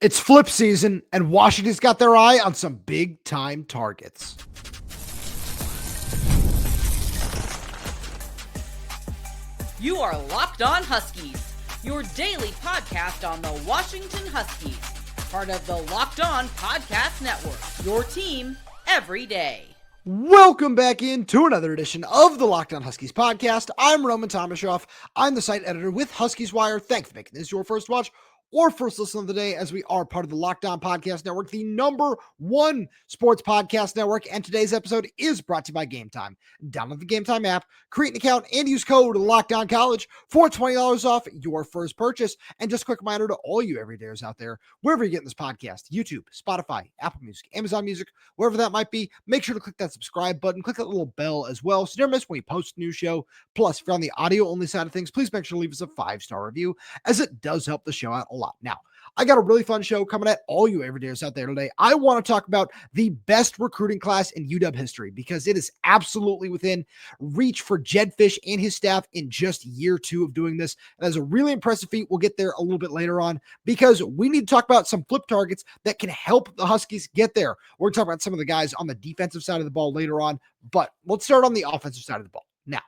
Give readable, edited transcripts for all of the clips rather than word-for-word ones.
It's flip season, and Washington's got their eye on some big-time targets. You are Locked On Huskies, your daily podcast on the Washington Huskies, part of the Locked On Podcast Network, your team every day. Welcome back into another edition of the Locked On Huskies podcast. I'm Roman Tomashoff. I'm the site editor with Huskies Wire. Thanks for making this your first watch or first listen of the day, as we are part of the Locked On Podcast Network, the #1 sports podcast network. And today's episode is brought to you by Game Time. Download the Game Time app, create an account, and use code LOCKEDONCollege for $20 off your first purchase. And just a quick reminder to all you everydayers out there, wherever you're getting this podcast, YouTube, Spotify, Apple Music, Amazon Music, wherever that might be, make sure to click that subscribe button, click that little bell as well, so you never miss when we post a new show. Plus, if you're on the audio-only side of things, please make sure to leave us a 5-star review, as it does help the show out a lot. Now, I got a really fun show coming at all you everydayers out there today. I want to talk about the best recruiting class in UW history, because it is absolutely within reach for Jedd Fisch and his staff in just year 2 of doing this. And that's a really impressive feat. We'll get there a little bit later on, because we need to talk about some flip targets that can help the Huskies get there. We're going to talk about some of the guys on the defensive side of the ball later on, but let's start on the offensive side of the ball. Now,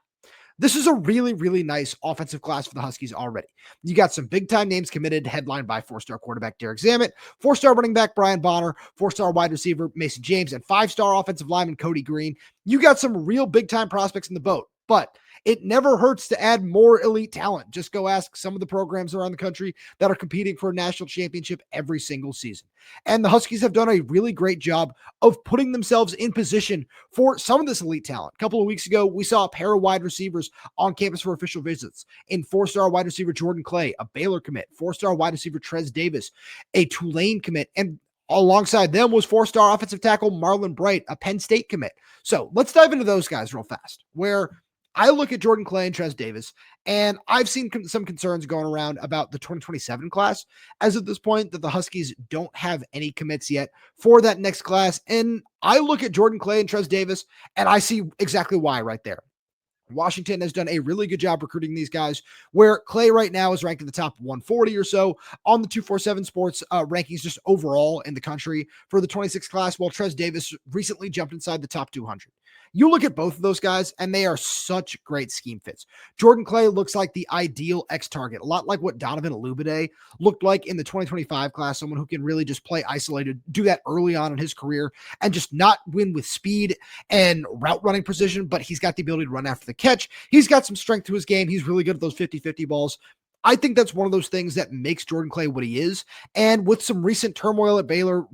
this is a really, really nice offensive class for the Huskies already. You got some big-time names committed, headlined by 4-star quarterback Derek Colman-Brusa, 4-star running back Brian Bonner, 4-star wide receiver Mason James, and 5-star offensive lineman Kodi Greene. You got some real big-time prospects in the boat, but it never hurts to add more elite talent. Just go ask some of the programs around the country that are competing for a national championship every single season. And the Huskies have done a really great job of putting themselves in position for some of this elite talent. A couple of weeks ago, we saw a pair of wide receivers on campus for official visits. In 4-star wide receiver Jordan Clay, a Baylor commit, 4-star wide receiver Toray Davis, a Tulane commit, and alongside them was 4-star offensive tackle Marlen Bright, a Penn State commit. So let's dive into those guys real fast, where I look at Jordan Clay and Toray Davis, and I've seen some concerns going around about the 2027 class as of this point, that the Huskies don't have any commits yet for that next class. And I look at Jordan Clay and Toray Davis, and I see exactly why right there. Washington has done a really good job recruiting these guys, where Clay right now is ranked in the top 140 or so on the 247 Sports rankings just overall in the country for the 26 class, while Toray Davis recently jumped inside the top 200. You look at both of those guys, and they are such great scheme fits. Jordan Clay looks like the ideal X-target, a lot like what Donovan Olubade looked like in the 2025 class, someone who can really just play isolated, do that early on in his career, and just not win with speed and route running precision, but he's got the ability to run after the catch. He's got some strength to his game. He's really good at those 50-50 balls. I think that's one of those things that makes Jordan Clay what he is. And with some recent turmoil at Baylor,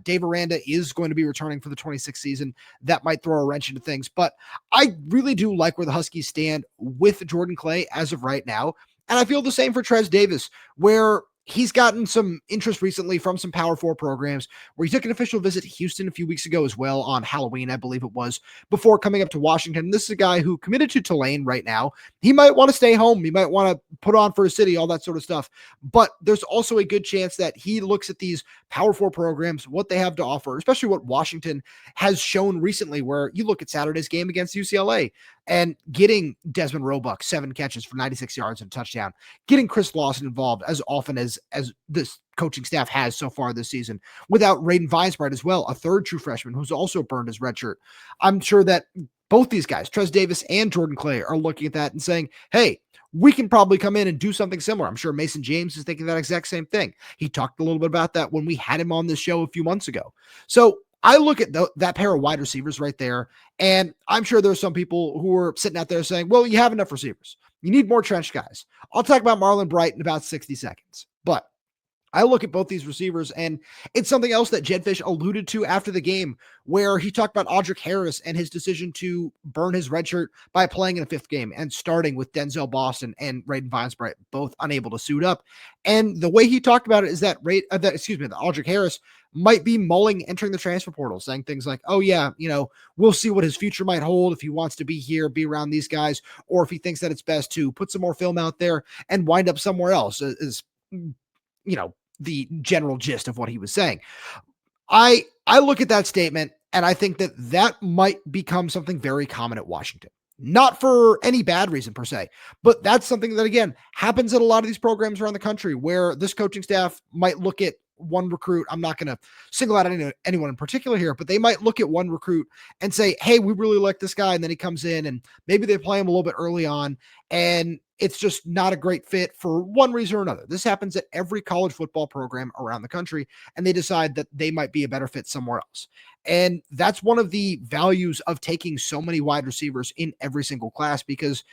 Dave Aranda is going to be returning for the 26th season. That might throw a wrench into things. But I really do like where the Huskies stand with Jordan Clay as of right now. And I feel the same for Toray Davis, where he's gotten some interest recently from some Power 4 programs, where he took an official visit to Houston a few weeks ago as well, on Halloween, I believe it was, before coming up to Washington. This is a guy who committed to Tulane right now. He might want to stay home. He might want to put on for his city, all that sort of stuff. But there's also a good chance that he looks at these Power 4 programs, what they have to offer, especially what Washington has shown recently, where you look at Saturday's game against UCLA and getting Desmond Roebuck 7 catches for 96 yards and a touchdown, getting Chris Lawson involved as often as this coaching staff has so far this season, without Raiden Weisbreit as well, a third true freshman who's also burned his red shirt. I'm sure that both these guys, Toray Davis and Jordan Clay, are looking at that and saying, hey, we can probably come in and do something similar. I'm sure Mason James is thinking that exact same thing. He talked a little bit about that when we had him on this show a few months ago. So I look at that pair of wide receivers right there, and I'm sure there's some people who are sitting out there saying, well, you have enough receivers. You need more trench guys. I'll talk about Marlen Bright in about 60 seconds. But I look at both these receivers, and it's something else that Jedd Fisch alluded to after the game, where he talked about Audric Harris and his decision to burn his red shirt by playing in a 5th game and starting with Denzel Boston and Raiden Weisbreit, both unable to suit up. And the way he talked about it is that Audric Harris might be mulling entering the transfer portal, saying things like, oh yeah, we'll see what his future might hold if he wants to be here, be around these guys, or if he thinks that it's best to put some more film out there and wind up somewhere else, is the general gist of what he was saying. I look at that statement, and I think that might become something very common at Washington. Not for any bad reason per se, but that's something that, again, happens at a lot of these programs around the country, where this coaching staff might look at one recruit. I'm not going to single out anyone in particular here, but they might look at one recruit and say, hey, we really like this guy. And then he comes in and maybe they play him a little bit early on and it's just not a great fit for one reason or another. This happens at every college football program around the country, and they decide that they might be a better fit somewhere else. And that's one of the values of taking so many wide receivers in every single class, because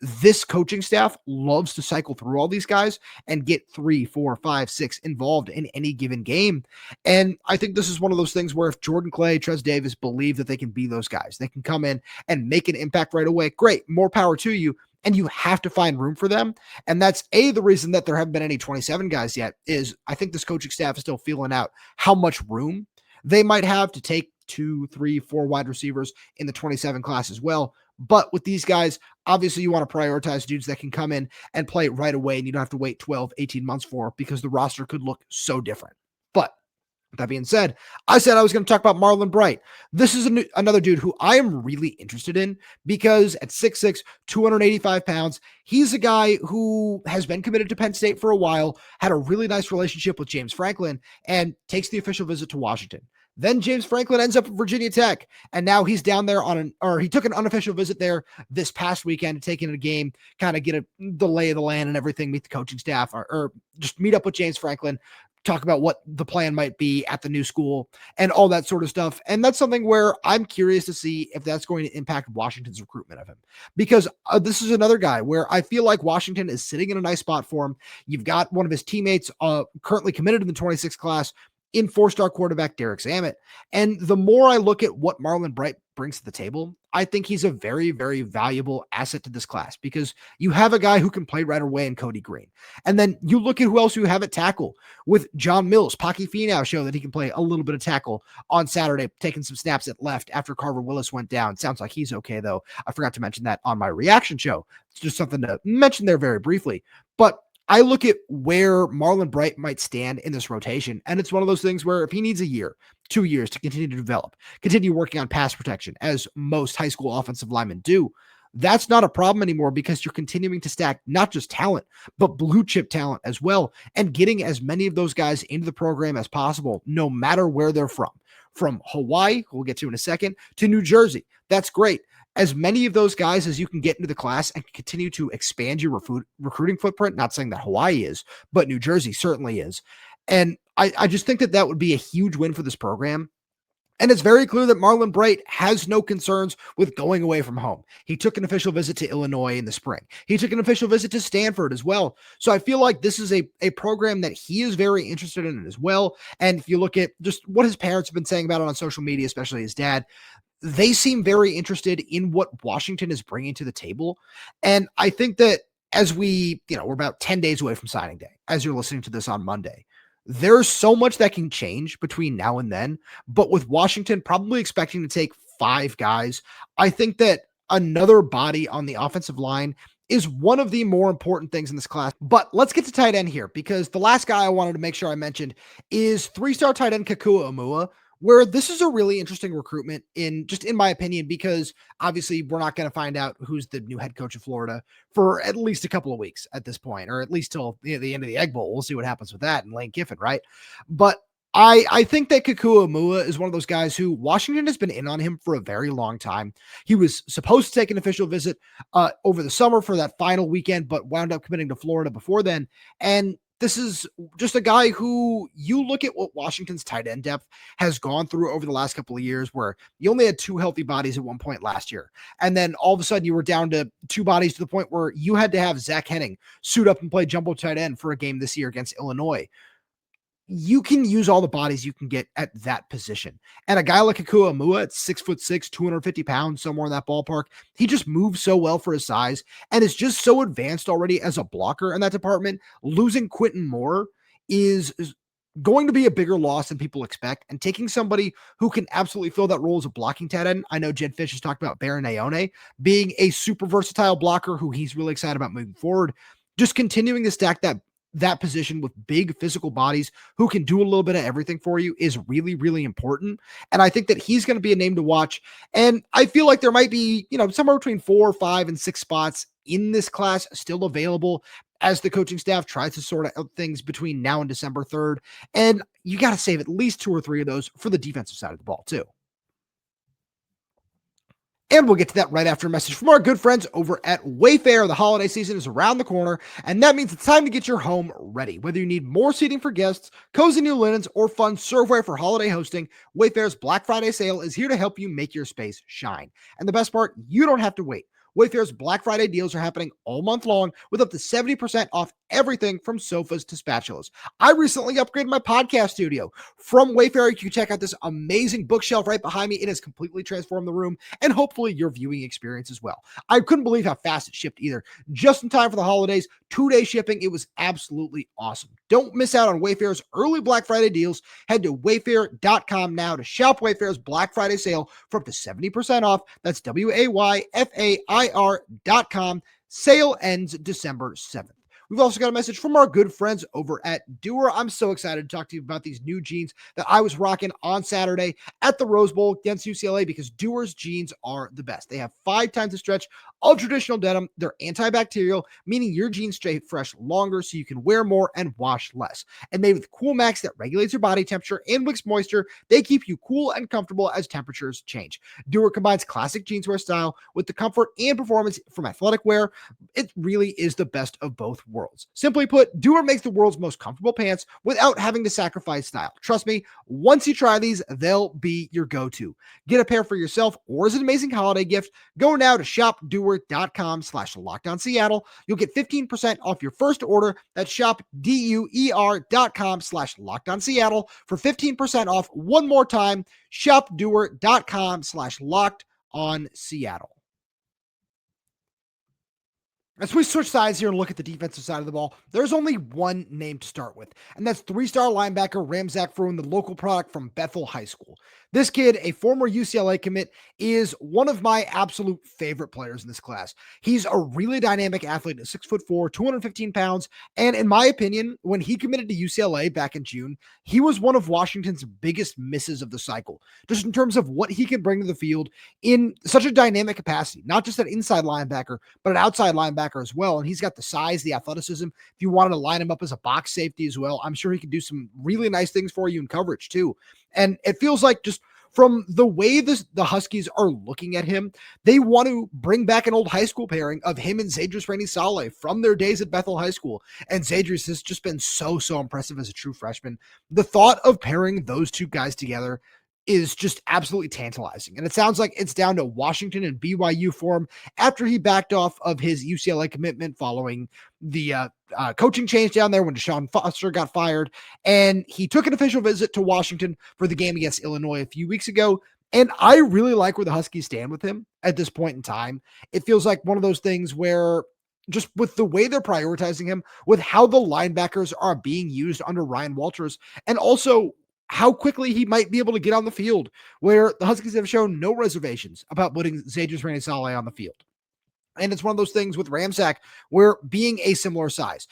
this coaching staff loves to cycle through all these guys and get 3, 4, 5, 6 involved in any given game. And I think this is one of those things where if Jordan Clay, Toray Davis believe that they can be those guys, they can come in and make an impact right away. Great, more power to you. And you have to find room for them. And that's the reason that there haven't been any 27 guys yet, is I think this coaching staff is still feeling out how much room they might have to take 2, 3, 4 wide receivers in the 27 class as well. But with these guys, obviously you want to prioritize dudes that can come in and play right away, and you don't have to wait 12, 18 months for, because the roster could look so different. But that being said, I said I was going to talk about Marlen Bright. This is another dude who I am really interested in, because at 6'6", 285 pounds, he's a guy who has been committed to Penn State for a while, had a really nice relationship with James Franklin, and takes the official visit to Washington. Then James Franklin ends up at Virginia Tech, and now he's down there he took an unofficial visit there this past weekend to take in a game, kind of get the lay of the land and everything, meet the coaching staff, or just meet up with James Franklin, talk about what the plan might be at the new school and all that sort of stuff. And that's something where I'm curious to see if that's going to impact Washington's recruitment of him, because this is another guy where I feel like Washington is sitting in a nice spot for him. You've got one of his teammates currently committed in the 26th class in 4-star quarterback Derek Colman-Brusa. And the more I look at what Marlen Bright brings to the table, I think he's a very, very valuable asset to this class, because you have a guy who can play right away in Kodi Greene. And then you look at who else you have at tackle with John Mills. Pocky Finau showed that he can play a little bit of tackle on Saturday, taking some snaps at left after Carver Willis went down. Sounds like he's okay, though. I forgot to mention that on my reaction show. It's just something to mention there very briefly. But I look at where Marlen Bright might stand in this rotation, and it's one of those things where if he needs a year, 2 years to continue to develop, continue working on pass protection, as most high school offensive linemen do, that's not a problem anymore, because you're continuing to stack not just talent, but blue chip talent as well, and getting as many of those guys into the program as possible, no matter where they're from Hawaii, we'll get to in a second, to New Jersey. That's great. As many of those guys as you can get into the class and continue to expand your recruiting footprint. Not saying that Hawaii is, but New Jersey certainly is. And I just think that would be a huge win for this program. And it's very clear that Marlen Bright has no concerns with going away from home. He took an official visit to Illinois in the spring. He took an official visit to Stanford as well. So I feel like this is a program that he is very interested in as well. And if you look at just what his parents have been saying about it on social media, especially his dad, they seem very interested in what Washington is bringing to the table. And I think that as we're about 10 days away from signing day, as you're listening to this on Monday, there's so much that can change between now and then. But with Washington probably expecting to take 5 guys, I think that another body on the offensive line is one of the more important things in this class. But let's get to tight end here, because the last guy I wanted to make sure I mentioned is 3-star tight end Kekua Aumua, where this is a really interesting recruitment in my opinion, because obviously we're not going to find out who's the new head coach of Florida for at least a couple of weeks at this point, or at least till the end of the Egg Bowl. We'll see what happens with that and Lane Kiffin, right? But I think that Kekua Aumua is one of those guys who Washington has been in on him for a very long time. He was supposed to take an official visit over the summer for that final weekend, but wound up committing to Florida before then. And this is just a guy who, you look at what Washington's tight end depth has gone through over the last couple of years, where you only had 2 healthy bodies at one point last year. And then all of a sudden you were down to 2 bodies to the point where you had to have Zach Henning suit up and play jumbo tight end for a game this year against Illinois. You can use all the bodies you can get at that position. And a guy like Kekua Aumua at 6'6", 250 pounds, somewhere in that ballpark, he just moves so well for his size and is just so advanced already as a blocker in that department. Losing Quentin Moore is going to be a bigger loss than people expect. And taking somebody who can absolutely fill that role as a blocking tight end. I know Jedd Fisch has talked about Baron Aone being a super versatile blocker who he's really excited about moving forward. Just continuing to stack that position with big physical bodies who can do a little bit of everything for you is really, really important. And I think that he's going to be a name to watch. And I feel like there might be, somewhere between 4, 5, and 6 spots in this class still available as the coaching staff tries to sort out things between now and December 3rd. And you got to save at least 2 or 3 of those for the defensive side of the ball too. And we'll get to that right after a message from our good friends over at Wayfair. The holiday season is around the corner, and that means it's time to get your home ready. Whether you need more seating for guests, cozy new linens, or fun serveware for holiday hosting, Wayfair's Black Friday sale is here to help you make your space shine. And the best part, you don't have to wait. Wayfair's Black Friday deals are happening all month long with up to 70% off everything from sofas to spatulas. I recently upgraded my podcast studio. From Wayfair, you can check out this amazing bookshelf right behind me. It has completely transformed the room and hopefully your viewing experience as well. I couldn't believe how fast it shipped either. Just in time for the holidays, 2-day shipping. It was absolutely awesome. Don't miss out on Wayfair's early Black Friday deals. Head to wayfair.com now to shop Wayfair's Black Friday sale for up to 70% off. That's WAYFAIR.com. Sale ends December 7th. We've also got a message from our good friends over at Dewar. I'm so excited to talk to you about these new jeans that I was rocking on Saturday at the Rose Bowl against UCLA because Dewar's jeans are the best. They have 5 times the stretch of traditional denim. They're antibacterial, meaning your jeans stay fresh longer so you can wear more and wash less. And made with Cool Max that regulates your body temperature and wicks moisture, they keep you cool and comfortable as temperatures change. Dewar combines classic jeanswear style with the comfort and performance from athletic wear. It really is the best of both worlds. Simply put, Dewar makes the world's most comfortable pants without having to sacrifice style. Trust me, once you try these, they'll be your go-to. Get a pair for yourself or as an amazing holiday gift. Go now to shopdewar.com/LockedOnSeattle. You'll get 15% off your first order. That's shopdewar.com/LockedOnSeattle for 15% off. One more time, shopdewar.com/LockedOnSeattle. As we switch sides here and look at the defensive side of the ball, there's only one name to start with, and that's 3-star linebacker Ramzak Fruean, the local product from Bethel High School. This kid, a former UCLA commit, is one of my absolute favorite players in this class. He's a really dynamic athlete at 6'4", 215 pounds, and in my opinion, when he committed to UCLA back in June, he was one of Washington's biggest misses of the cycle, just in terms of what he can bring to the field in such a dynamic capacity, not just an inside linebacker, but an outside linebacker as well. And he's got the size, the athleticism. If you wanted to line him up as a box safety as well, I'm sure he could do some really nice things for you in coverage too. And it feels like just from the way the Huskies are looking at him, they want to bring back an old high school pairing of him and Zadrius Rainey-Saleh from their days at Bethel High School. And Zadrius has just been so impressive as a true freshman. The thought of pairing those two guys together is just absolutely tantalizing. And it sounds like it's down to Washington and BYU for him after he backed off of his UCLA commitment following the coaching change down there when Deshaun Foster got fired. And he took an official visit to Washington for the game against Illinois a few weeks ago. And I really like where the Huskies stand with him at this point in time. It feels like one of those things where just with the way they're prioritizing him, with how the linebackers are being used under Ryan Walters, and also how quickly he might be able to get on the field, where the Huskies have shown no reservations about putting Zadrius Rainey-Saleh on the field. And it's one of those things with Ramzak where being a similar size,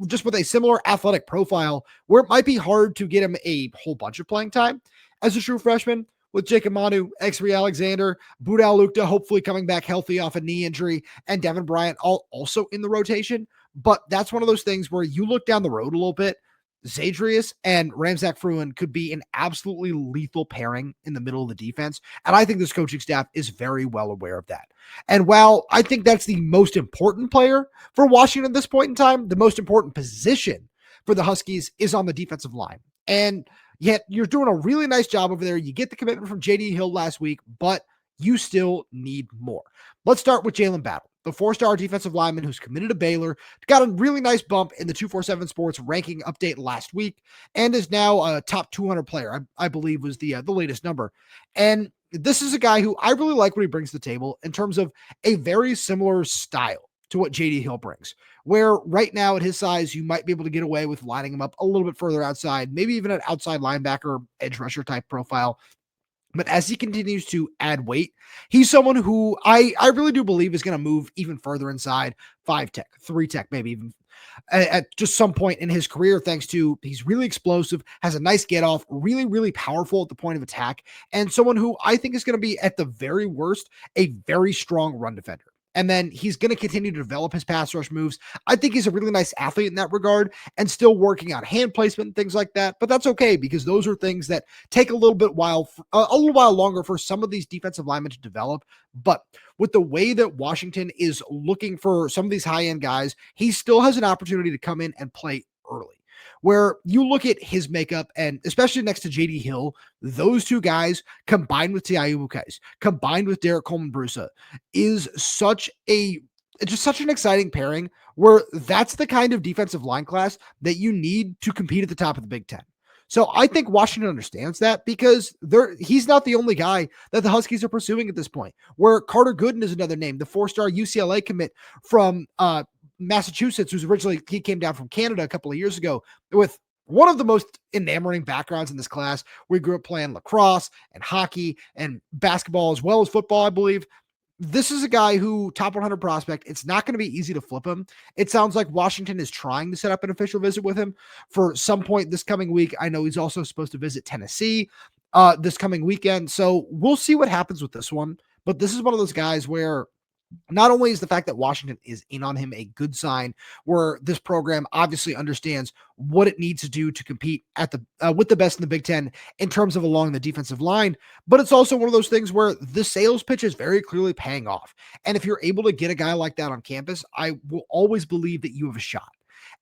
just with a similar athletic profile, where it might be hard to get him a whole bunch of playing time as a true freshman, with Jacob Manu, Exree Alexander, Budal Lukta hopefully coming back healthy off a knee injury, and Devin Bryant all also in the rotation. But that's one of those things where you look down the road a little bit, Zadrius and Ramzak Fruean could be an absolutely lethal pairing in the middle of the defense. And I think this coaching staff is very well aware of that. And while I think that's the most important player for Washington at this point in time, the most important position for the Huskies is on the defensive line. And yet you're doing a really nice job over there. You get the commitment from J.D. Hill last week, but you still need more. Let's start with Jalen Battle, the 4-star defensive lineman who's committed to Baylor, got a really nice bump in the 247 Sports ranking update last week, and is now a top 200 player, I believe was the latest number. And this is a guy who I really like what he brings to the table in terms of a very similar style to what J.D. Hill brings, where right now at his size, you might be able to get away with lining him up a little bit further outside, maybe even an outside linebacker, edge rusher type profile. But as he continues to add weight, he's someone who I really do believe is going to move even further inside 5 tech, 3 tech, maybe even at just some point in his career, thanks to he's really explosive, has a nice get off, really powerful at the point of attack, and someone who I think is going to be at the very worst, a very strong run defender. And then he's going to continue to develop his pass rush moves. I think he's a really nice athlete in that regard and still working on hand placement and things like that. But that's okay because those are things that take a little while longer for some of these defensive linemen to develop. But with the way that Washington is looking for some of these high-end guys, he still has an opportunity to come in and play early. Where you look at his makeup, and especially next to JD Hill, those two guys combined with T.I. Umukais, combined with Derek Colman-Brusa, is such an exciting pairing where that's the kind of defensive line class that you need to compete at the top of the Big Ten. So I think Washington understands that because he's not the only guy that the Huskies are pursuing at this point, where Carter Gooden is another name, the 4-star UCLA commit from Massachusetts, he came down from Canada a couple of years ago with one of the most enamoring backgrounds in this class. We grew up playing lacrosse and hockey and basketball as well as football, I believe. This is a guy who top 100 prospect. It's not going to be easy to flip him. It sounds like Washington is trying to set up an official visit with him for some point this coming week. I know he's also supposed to visit Tennessee this coming weekend. So we'll see what happens with this one. But this is one of those guys where not only is the fact that Washington is in on him a good sign, where this program obviously understands what it needs to do to compete at with the best in the Big Ten in terms of along the defensive line, but it's also one of those things where the sales pitch is very clearly paying off. And if you're able to get a guy like that on campus, I will always believe that you have a shot.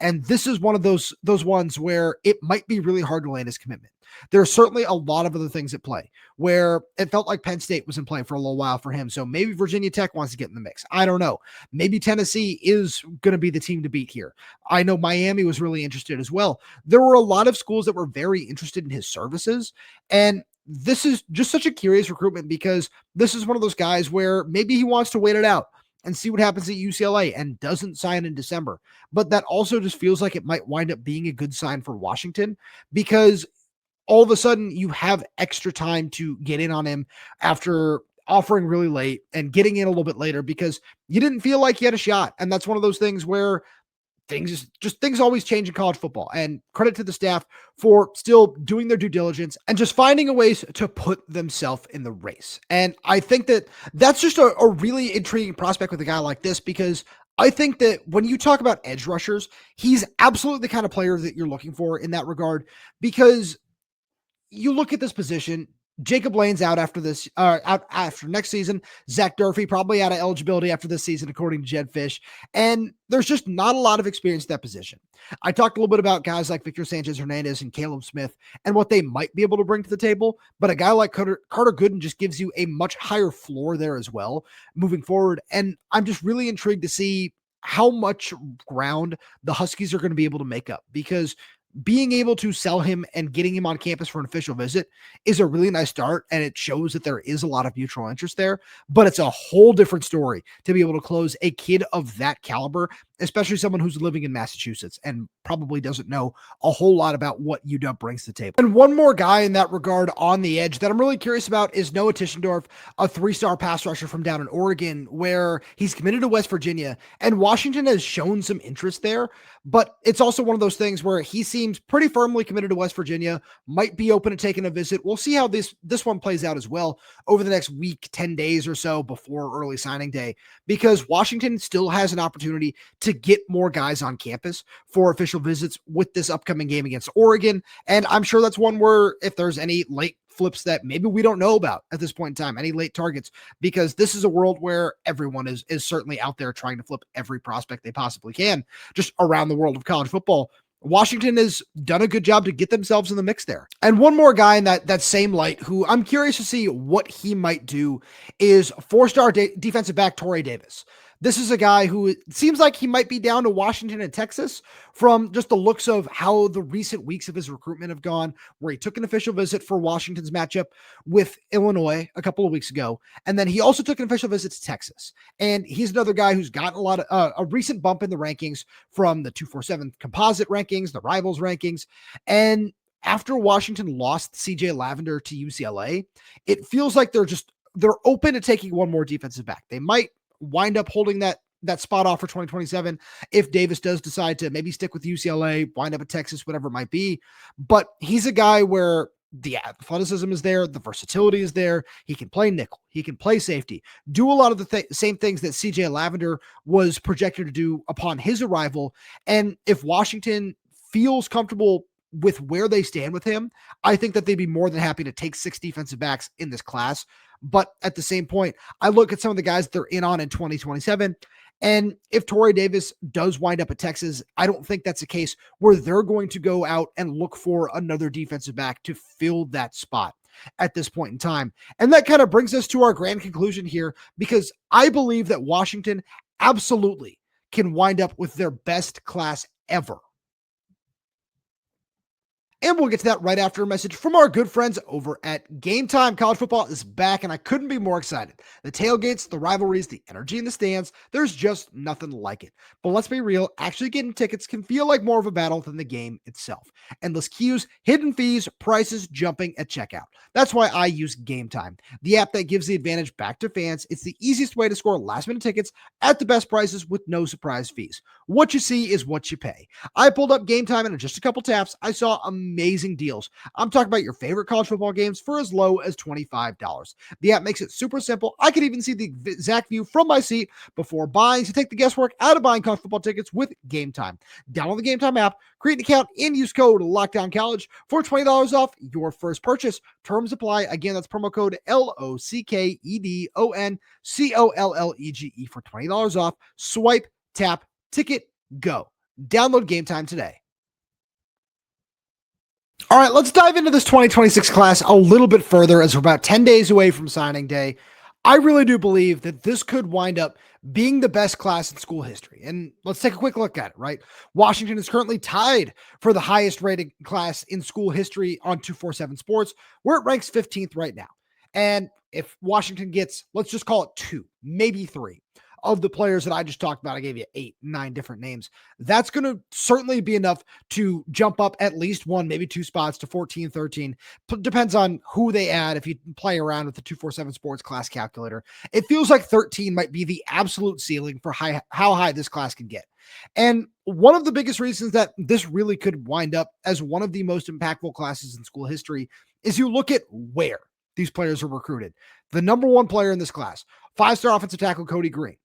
And this is one of those ones where it might be really hard to land his commitment. There are certainly a lot of other things at play where it felt like Penn State was in play for a little while for him. So maybe Virginia Tech wants to get in the mix. I don't know. Maybe Tennessee is going to be the team to beat here. I know Miami was really interested as well. There were a lot of schools that were very interested in his services. And this is just such a curious recruitment because this is one of those guys where maybe he wants to wait it out and see what happens at UCLA and doesn't sign in December. But that also just feels like it might wind up being a good sign for Washington because all of a sudden you have extra time to get in on him after offering really late and getting in a little bit later because you didn't feel like you had a shot. And that's one of those things where things always change in college football, and credit to the staff for still doing their due diligence and just finding a ways to put themselves in the race. And I think that that's just a really intriguing prospect with a guy like this, because I think that when you talk about edge rushers, he's absolutely the kind of player that you're looking for in that regard, because you look at this position, Jacob Lane's out after this, out after next season. Zach Durfee probably out of eligibility after this season, according to Jedd Fisch. And there's just not a lot of experience at that position. I talked a little bit about guys like Victor Sanchez-Hernandez and Caleb Smith and what they might be able to bring to the table. But a guy like Carter Gooden just gives you a much higher floor there as well moving forward. And I'm just really intrigued to see how much ground the Huskies are going to be able to make up, because being able to sell him and getting him on campus for an official visit is a really nice start, and it shows that there is a lot of mutual interest there. But it's a whole different story to be able to close a kid of that caliber, especially someone who's living in Massachusetts and probably doesn't know a whole lot about what UW brings to the table. And one more guy in that regard on the edge that I'm really curious about is Noah Tischendorf, a 3-star pass rusher from down in Oregon, where he's committed to West Virginia, and Washington has shown some interest there. But it's also one of those things where he seems pretty firmly committed to West Virginia, might be open to taking a visit. We'll see how this one plays out as well over the next week, 10 days or so before early signing day, because Washington still has an opportunity to get more guys on campus for official visits with this upcoming game against Oregon. And I'm sure that's one where if there's any late flips that maybe we don't know about at this point in time, any late targets, because this is a world where everyone is certainly out there trying to flip every prospect they possibly can just around the world of college football. Washington has done a good job to get themselves in the mix there. And one more guy in that same light who I'm curious to see what he might do is 4-star defensive back Toray Davis. This is a guy who it seems like he might be down to Washington and Texas from just the looks of how the recent weeks of his recruitment have gone, where he took an official visit for Washington's matchup with Illinois a couple of weeks ago. And then he also took an official visit to Texas. And he's another guy who's gotten a lot of a recent bump in the rankings from the 247 composite rankings, the rivals rankings. And after Washington lost CJ Lavender to UCLA, it feels like they're open to taking one more defensive back. They might wind up holding that spot off for 2027 if Davis does decide to maybe stick with UCLA, wind up at Texas, whatever it might be. But he's a guy where The athleticism is there. The versatility is there. He can play nickel. He can play safety. Do a lot of the same things that CJ Lavender was projected to do upon his arrival. And if Washington feels comfortable with where they stand with him, I think that they'd be more than happy to take 6 defensive backs in this class. But at the same point, I look at some of the guys they're in on in 2027. And if Toray Davis does wind up at Texas, I don't think that's a case where they're going to go out and look for another defensive back to fill that spot at this point in time. And that kind of brings us to our grand conclusion here, because I believe that Washington absolutely can wind up with their best class ever. And we'll get to that right after a message from our good friends over at Game Time. College football is back, and I couldn't be more excited. The tailgates, the rivalries, the energy in the stands, there's just nothing like it. But let's be real, actually getting tickets can feel like more of a battle than the game itself. Endless queues, hidden fees, prices jumping at checkout. That's why I use Game Time, the app that gives the advantage back to fans. It's the easiest way to score last-minute tickets at the best prices with no surprise fees. What you see is what you pay. I pulled up Game Time, and in just a couple taps, I saw amazing deals. I'm talking about your favorite college football games for as low as $25. The app makes it super simple. I could even see the exact view from my seat before buying, to take the guesswork out of buying college football tickets with Game Time. Download the Game Time app, create an account, and use code LOCKDOWNCollege for $20 off your first purchase. Terms apply. Again, that's promo code LOCKEDONCOLLEGE for $20 off. Swipe, tap, ticket, go. Download Game Time today. All right, let's dive into this 2026 class a little bit further, as we're about 10 days away from signing day. I really do believe that this could wind up being the best class in school history. And let's take a quick look at it, right? Washington is currently tied for the highest rated class in school history on 247 Sports, where it ranks 15th right now. And if Washington gets, let's just call it 2, maybe 3 of the players that I just talked about, I gave you 8, 9 different names. That's going to certainly be enough to jump up at least 1, maybe 2 spots to 14, 13. Depends on who they add. If you play around with the 247 Sports class calculator, it feels like 13 might be the absolute ceiling for how high this class can get. And one of the biggest reasons that this really could wind up as one of the most impactful classes in school history is you look at where these players are recruited. The number 1 player in this class, 5-star offensive tackle Kodi Greene.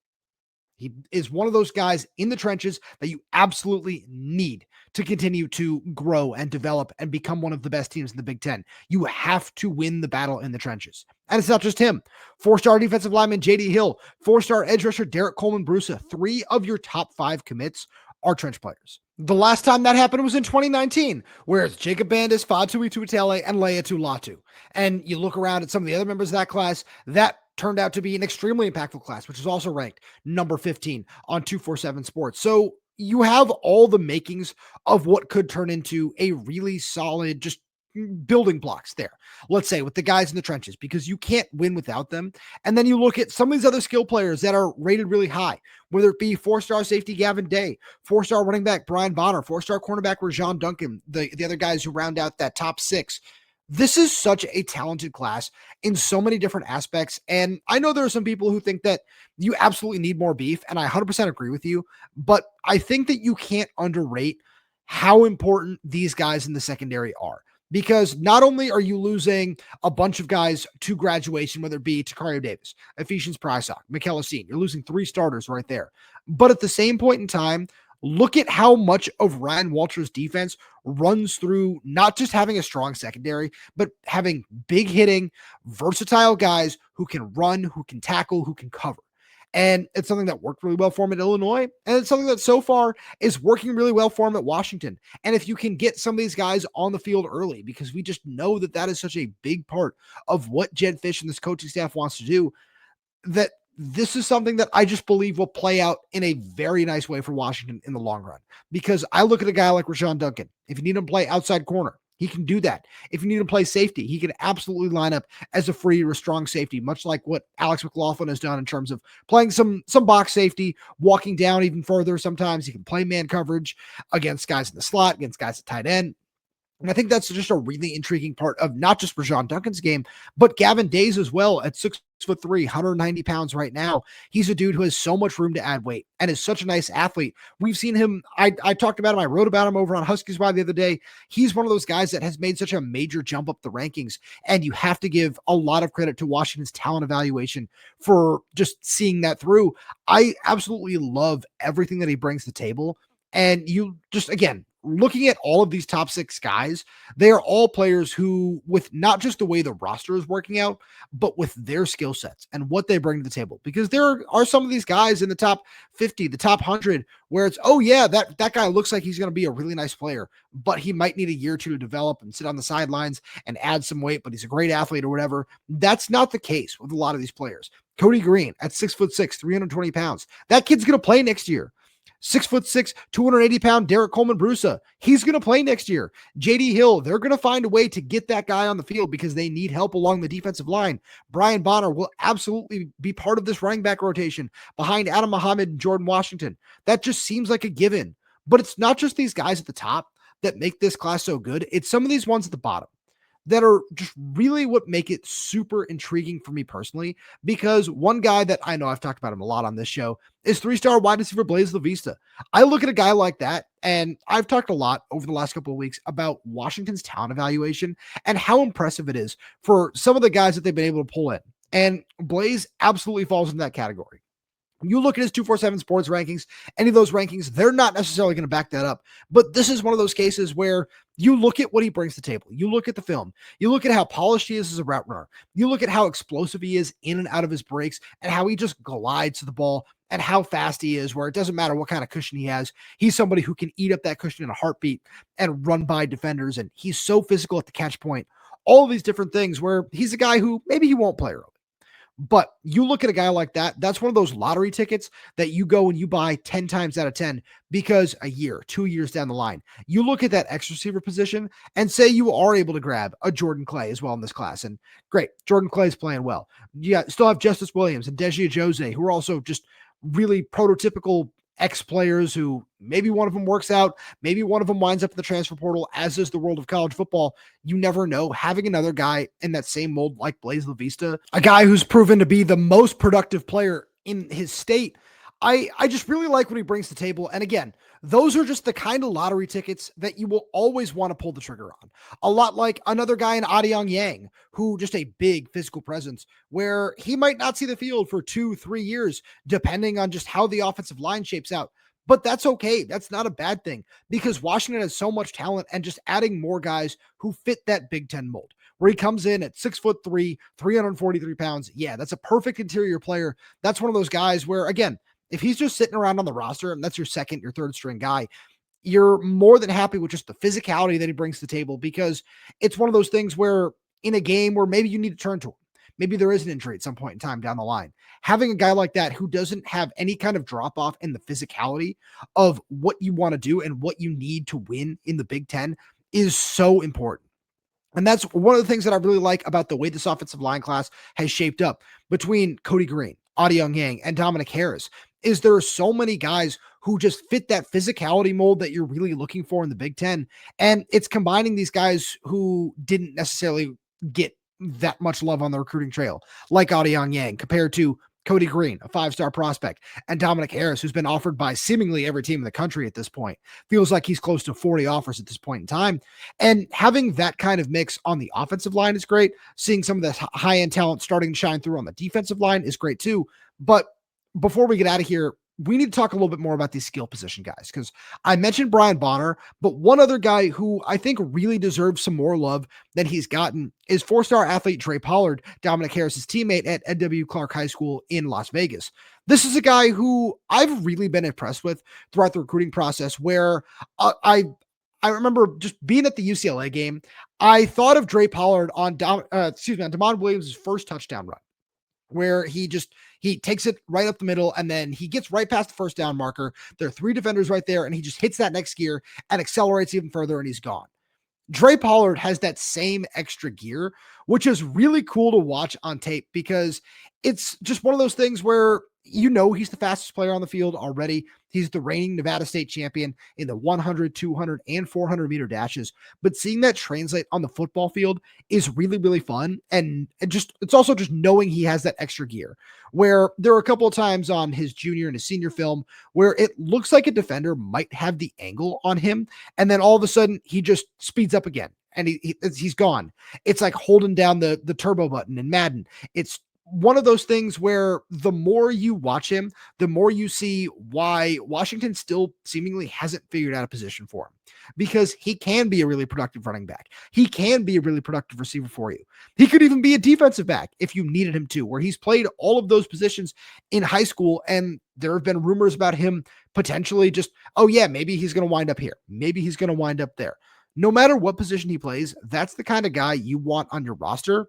He is one of those guys in the trenches that you absolutely need to continue to grow and develop and become one of the best teams in the Big Ten. You have to win the battle in the trenches. And it's not just him. 4-star defensive lineman J.D. Hill, 4-star edge rusher Derek Colman-Brusa. 3 of your top 5 commits are trench players. The last time that happened was in 2019, where it's Jacob Bandis, Fatu Ituatele, and Leia Tulatu. And you look around at some of the other members of that class, that turned out to be an extremely impactful class, which is also ranked number 15 on 247 Sports. So you have all the makings of what could turn into a really solid, just building blocks there, let's say, with the guys in the trenches, because you can't win without them. And then you look at some of these other skill players that are rated really high, whether it be 4-star safety Gavin Day, 4-star running back Brian Bonner, 4-star cornerback Rajon Duncan, the other guys who round out that top 6. This is such a talented class in so many different aspects. And I know there are some people who think that you absolutely need more beef, and I 100% agree with you, but I think that you can't underrate how important these guys in the secondary are. Because not only are you losing a bunch of guys to graduation, whether it be Toray Davis, Ephesians Prysock, Mikel Essien, you're losing 3 starters right there. But at the same point in time, look at how much of Ryan Walter's defense runs through not just having a strong secondary, but having big hitting, versatile guys who can run, who can tackle, who can cover. And it's something that worked really well for him at Illinois. And it's something that so far is working really well for him at Washington. And if you can get some of these guys on the field early, because we just know that that is such a big part of what Jedd Fisch and this coaching staff wants to do, that this is something that I just believe will play out in a very nice way for Washington in the long run. Because I look at a guy like Rajon Duncan. If you need him to play outside corner, he can do that. If you need to play safety, he can absolutely line up as a free or strong safety, much like what Alex McLaughlin has done in terms of playing some box safety, walking down even further. Sometimes he can play man coverage against guys in the slot, against guys at tight end. And I think that's just a really intriguing part of not just Rajon Duncan's game, but Gavin Days as well at 6'3", 190 pounds right now. He's a dude who has so much room to add weight and is such a nice athlete. We've seen him. I talked about him. I wrote about him over on Huskies Wire the other day. He's one of those guys that has made such a major jump up the rankings. And you have to give a lot of credit to Washington's talent evaluation for just seeing that through. I absolutely love everything that he brings to the table. And you just, again, looking at all of these top 6 guys, they are all players who, with not just the way the roster is working out, but with their skill sets and what they bring to the table. Because there are some of these guys in the top 50, the top 100, where it's, oh yeah, that guy looks like he's going to be a really nice player, but he might need a year or two to develop and sit on the sidelines and add some weight, but he's a great athlete or whatever. That's not the case with a lot of these players. Kodi Greene at 6'6", 320 pounds. That kid's going to play next year. 6'6", 280-pound Derek Colman-Brusa. He's going to play next year. J.D. Hill, they're going to find a way to get that guy on the field because they need help along the defensive line. Brian Bonner will absolutely be part of this running back rotation behind Adam Muhammad and Jordan Washington. That just seems like a given. But it's not just these guys at the top that make this class so good. It's some of these ones at the bottom that are just really what make it super intriguing for me personally, because one guy that I know I've talked about him a lot on this show is 3-star wide receiver Blaise LaVista. I look at a guy like that, and I've talked a lot over the last couple of weeks about Washington's talent evaluation and how impressive it is for some of the guys that they've been able to pull in. And Blaise absolutely falls in that category. You look at his 247 sports rankings, any of those rankings, they're not necessarily going to back that up. But this is one of those cases where you look at what he brings to the table. You look at the film. You look at how polished he is as a route runner. You look at how explosive he is in and out of his breaks and how he just glides to the ball and how fast he is, where it doesn't matter what kind of cushion he has. He's somebody who can eat up that cushion in a heartbeat and run by defenders. And he's so physical at the catch point. All of these different things where he's a guy who maybe he won't play early. But you look at a guy like that, that's one of those lottery tickets that you go and you buy 10 times out of 10 because a year, 2 years down the line, you look at that X receiver position and say you are able to grab a Jordan Clay as well in this class. And great, Jordan Clay's playing well. You still have Justice Williams and Deji Jose, who are also just really prototypical X players who maybe one of them works out, maybe one of them winds up in the transfer portal, as is the world of college football. You never know. Having another guy in that same mold like Blaise LaVista, a guy who's proven to be the most productive player in his state, I just really like what he brings to the table. And again, those are just the kind of lottery tickets that you will always want to pull the trigger on. A lot like another guy in Adiong Yang, who just a big physical presence, where he might not see the field for 2-3 years, depending on just how the offensive line shapes out. But that's okay. That's not a bad thing because Washington has so much talent, and just adding more guys who fit that Big Ten mold, where he comes in at 6'3", 343 pounds. Yeah, that's a perfect interior player. That's one of those guys where, again, if he's just sitting around on the roster and that's your second, your third string guy, you're more than happy with just the physicality that he brings to the table, because it's one of those things where in a game where maybe you need to turn to him, maybe there is an injury at some point in time down the line, having a guy like that who doesn't have any kind of drop off in the physicality of what you want to do and what you need to win in the Big Ten is so important. And that's one of the things that I really like about the way this offensive line class has shaped up between Kodi Greene, Adiong Yang, and Dominic Harris, is there are so many guys who just fit that physicality mold that you're really looking for in the Big Ten. And it's combining these guys who didn't necessarily get that much love on the recruiting trail, like Adiong Yang, compared to Kodi Greene, a 5-star prospect, and Dominic Harris, who's been offered by seemingly every team in the country at this point. Feels like he's close to 40 offers at this point in time. And having that kind of mix on the offensive line is great. Seeing some of the high-end talent starting to shine through on the defensive line is great too. But before we get out of here, we need to talk a little bit more about these skill position guys, because I mentioned Brian Bonner, but one other guy who I think really deserves some more love than he's gotten is 4-star athlete Dre Pollard, Dominic Harris's teammate at N.W. Clark High School in Las Vegas. This is a guy who I've really been impressed with throughout the recruiting process, where I remember just being at the UCLA game. I thought of Dre Pollard on Damon Williams' first touchdown run, where he takes it right up the middle and then he gets right past the first down marker. There are 3 defenders right there, and he just hits that next gear and accelerates even further, and he's gone. Dre Pollard has that same extra gear, which is really cool to watch on tape, because it's just one of those things where he's the fastest player on the field already. He's the reigning Nevada State champion in the 100, 200, and 400 meter dashes. But seeing that translate on the football field is really, really fun. And it's also just knowing he has that extra gear, where there are a couple of times on his junior and his senior film where it looks like a defender might have the angle on him. And then all of a sudden he just speeds up again and he's gone. It's like holding down the turbo button in Madden. It's one of those things where the more you watch him, the more you see why Washington still seemingly hasn't figured out a position for him, because he can be a really productive running back. He can be a really productive receiver for you. He could even be a defensive back if you needed him to, where he's played all of those positions in high school. And there have been rumors about him potentially just, oh yeah, maybe he's going to wind up here. Maybe he's going to wind up there. No matter what position he plays, that's the kind of guy you want on your roster.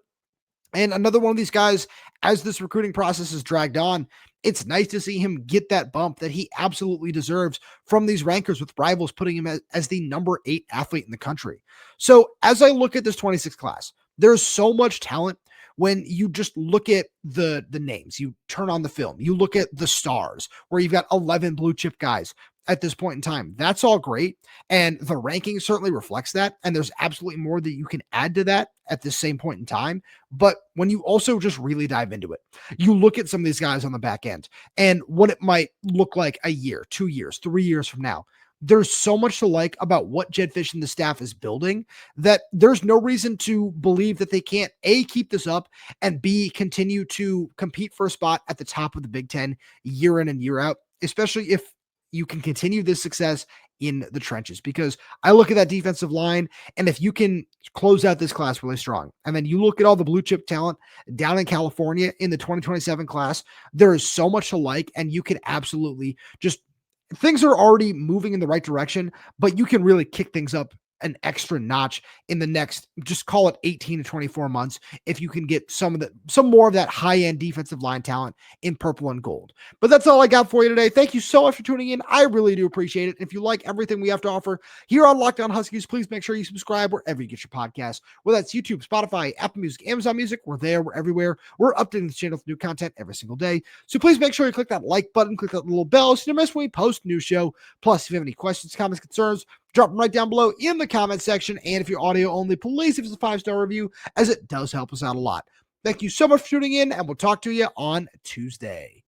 And another one of these guys, as this recruiting process is dragged on, it's nice to see him get that bump that he absolutely deserves from these rankers, with rivals putting him as the number 8 athlete in the country. So as I look at this 26 class, there's so much talent. When you just look at the names, you turn on the film, you look at the stars, where you've got 11 blue chip guys at this point in time. That's all great. And the ranking certainly reflects that. And there's absolutely more that you can add to that at the same point in time. But when you also just really dive into it, you look at some of these guys on the back end and what it might look like a year, 2 years, 3 years from now. There's so much to like about what Jedd Fisch and the staff is building that there's no reason to believe that they can't A, keep this up, and B, continue to compete for a spot at the top of the Big Ten year in and year out, especially if you can continue this success in the trenches. Because I look at that defensive line, and if you can close out this class really strong, and then you look at all the blue chip talent down in California in the 2027 class, there is so much to like, and you can absolutely just, things are already moving in the right direction, but you can really kick things up an extra notch in the next, just call it 18 to 24 months, if you can get some more of that high-end defensive line talent in purple and gold. But that's all I got for you today. Thank you so much for tuning in. I really do appreciate it. If you like everything we have to offer here on Locked On Huskies, please make sure you subscribe wherever you get your podcasts, whether that's YouTube, Spotify, Apple Music, Amazon Music. We're there. We're everywhere. We're updating the channel with new content every single day. So please make sure you click that like button, click that little bell so you don't miss when we post a new show. Plus, if you have any questions, comments, concerns, drop them right down below in the comment section. And if you're audio only, please give us a 5-star review, as it does help us out a lot. Thank you so much for tuning in, and we'll talk to you on Tuesday.